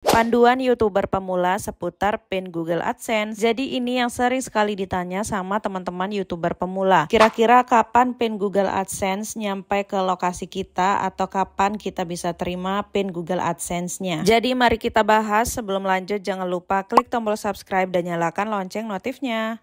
Panduan YouTuber pemula seputar PIN Google AdSense. Jadi ini yang sering sekali ditanya sama teman-teman YouTuber pemula. Kira-kira kapan PIN Google AdSense nyampe ke lokasi kita atau kapan kita bisa terima PIN Google AdSense-nya? Jadi mari kita bahas. Sebelum lanjut jangan lupa klik tombol subscribe dan nyalakan lonceng notifnya.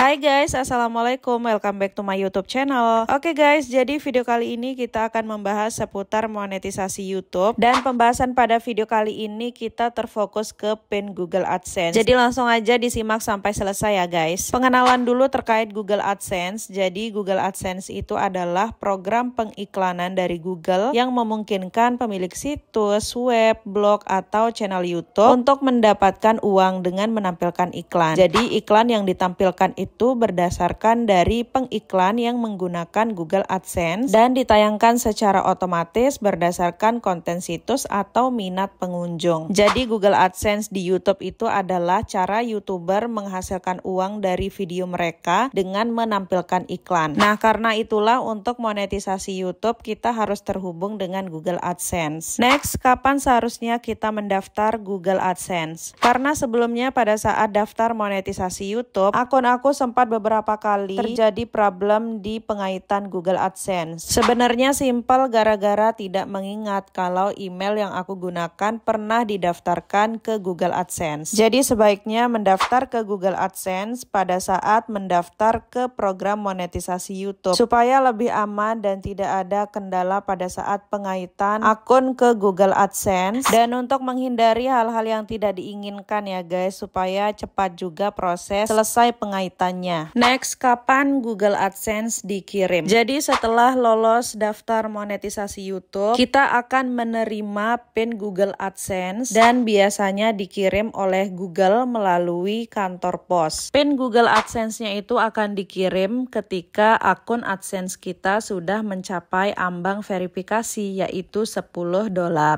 Hai guys, assalamualaikum, welcome back to my YouTube channel. Oke guys, jadi video kali ini kita akan membahas seputar monetisasi YouTube. Dan pembahasan pada video kali ini kita terfokus ke PIN Google AdSense. Jadi langsung aja disimak sampai selesai ya guys. Pengenalan dulu terkait Google AdSense. Jadi Google AdSense itu adalah program pengiklanan dari Google yang memungkinkan pemilik situs, web, blog, atau channel YouTube untuk mendapatkan uang dengan menampilkan iklan. Jadi iklan yang ditampilkan itu berdasarkan dari pengiklan yang menggunakan Google AdSense dan ditayangkan secara otomatis berdasarkan konten situs atau minat pengunjung. Jadi Google AdSense di YouTube itu adalah cara YouTuber menghasilkan uang dari video mereka dengan menampilkan iklan. Nah, karena itulah untuk monetisasi YouTube kita harus terhubung dengan Google AdSense. Next, kapan seharusnya kita mendaftar Google AdSense? Karena sebelumnya pada saat daftar monetisasi YouTube, akun aku sempat beberapa kali terjadi problem di pengaitan Google AdSense. Sebenarnya simpel gara-gara tidak mengingat kalau email yang aku gunakan pernah didaftarkan ke Google AdSense. Jadi sebaiknya mendaftar ke Google AdSense pada saat mendaftar ke program monetisasi YouTube supaya lebih aman dan tidak ada kendala pada saat pengaitan akun ke Google AdSense, dan untuk menghindari hal-hal yang tidak diinginkan ya guys, supaya cepat juga proses selesai pengaitannya. Next, kapan Google AdSense dikirim? Jadi setelah lolos daftar monetisasi YouTube, kita akan menerima PIN Google AdSense dan biasanya dikirim oleh Google melalui kantor pos. PIN Google AdSense-nya itu akan dikirim ketika akun AdSense kita sudah mencapai ambang verifikasi, yaitu $10.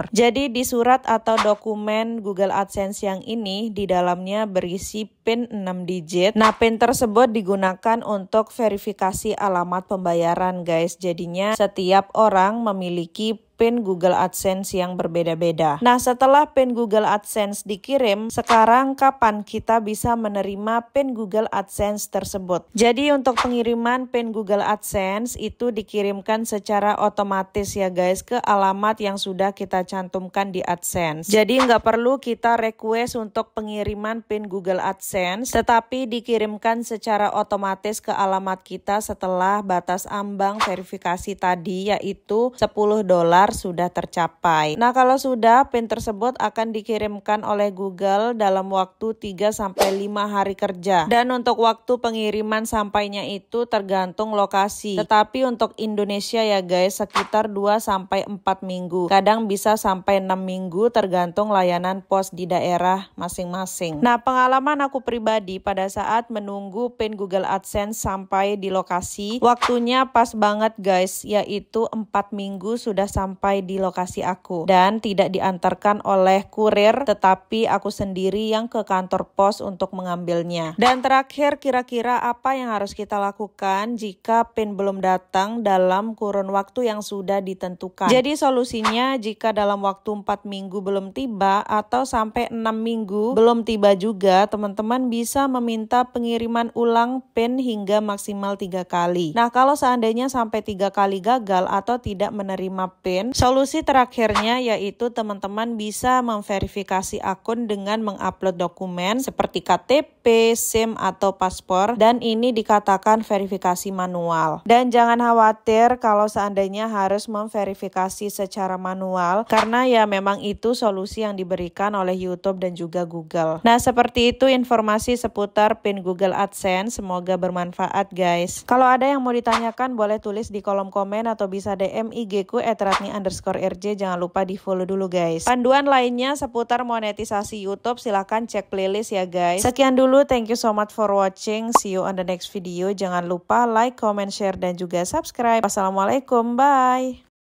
Jadi di surat atau dokumen Google AdSense yang ini di dalamnya berisi PIN 6 digit. Nah, PIN tersebut digunakan untuk verifikasi alamat pembayaran guys. Jadinya setiap orang memiliki PIN Google AdSense yang berbeda-beda. Nah, setelah PIN Google AdSense dikirim, sekarang kapan kita bisa menerima PIN Google AdSense tersebut? Jadi untuk pengiriman PIN Google AdSense itu dikirimkan secara otomatis ya guys ke alamat yang sudah kita cantumkan di AdSense. Jadi nggak perlu kita request untuk pengiriman PIN Google AdSense, tetapi dikirimkan secara otomatis ke alamat kita setelah batas ambang verifikasi tadi, yaitu $10 sudah tercapai. Nah, kalau sudah, PIN tersebut akan dikirimkan oleh Google dalam waktu 3-5 hari kerja. Dan untuk waktu pengiriman sampainya itu tergantung lokasi. Tetapi untuk Indonesia ya guys, sekitar 2-4 minggu. Kadang bisa sampai 6 minggu tergantung layanan pos di daerah masing-masing. Nah, pengalaman aku pribadi pada saat menunggu PIN Google AdSense sampai di lokasi, waktunya pas banget guys, yaitu 4 minggu sudah sampai di lokasi aku dan tidak diantarkan oleh kurir, tetapi aku sendiri yang ke kantor pos untuk mengambilnya. Dan terakhir, kira-kira apa yang harus kita lakukan jika PIN belum datang dalam kurun waktu yang sudah ditentukan? Jadi solusinya, jika dalam waktu 4 minggu belum tiba atau sampai 6 minggu belum tiba juga, teman-teman bisa meminta pengiriman ulang PIN hingga maksimal 3 kali. Nah, kalau seandainya sampai 3 kali gagal atau tidak menerima PIN, solusi terakhirnya yaitu teman-teman bisa memverifikasi akun dengan mengupload dokumen seperti KTP, SIM, atau paspor, dan ini dikatakan verifikasi manual. Dan jangan khawatir kalau seandainya harus memverifikasi secara manual, karena ya memang itu solusi yang diberikan oleh YouTube dan juga Google. Nah, seperti itu informasi seputar PIN Google AdSense, semoga bermanfaat guys. Kalau ada yang mau ditanyakan boleh tulis di kolom komen atau bisa DM IG ku @ratni_RJ. Jangan lupa di follow dulu guys. Panduan lainnya seputar monetisasi YouTube silahkan cek playlist ya guys. Sekian dulu, thank you so much for watching. See you on the next video. Jangan lupa like, comment, share, dan juga subscribe. Wassalamualaikum, bye.